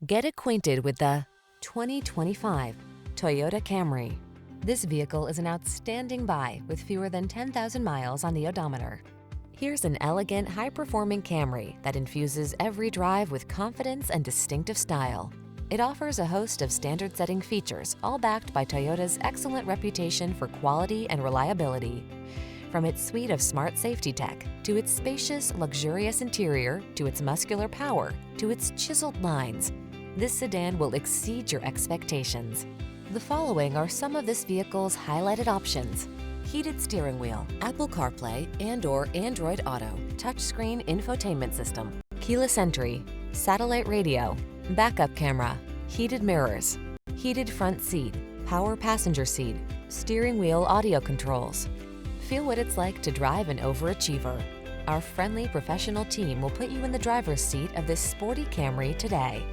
Get acquainted with the 2025 Toyota Camry. This vehicle is an outstanding buy with fewer than 10,000 miles on the odometer. Here's an elegant, high-performing Camry that infuses every drive with confidence and distinctive style. It offers a host of standard-setting features, all backed by Toyota's excellent reputation for quality and reliability. From its suite of smart safety tech, to its spacious, luxurious interior, to its muscular power, to its chiseled lines, this sedan will exceed your expectations. The following are some of this vehicle's highlighted options: heated steering wheel, Apple CarPlay and/or Android Auto, touchscreen infotainment system, keyless entry, satellite radio, backup camera, heated mirrors, heated front seat, power passenger seat, steering wheel audio controls. Feel what it's like to drive an overachiever. Our friendly professional team will put you in the driver's seat of this sporty Camry today.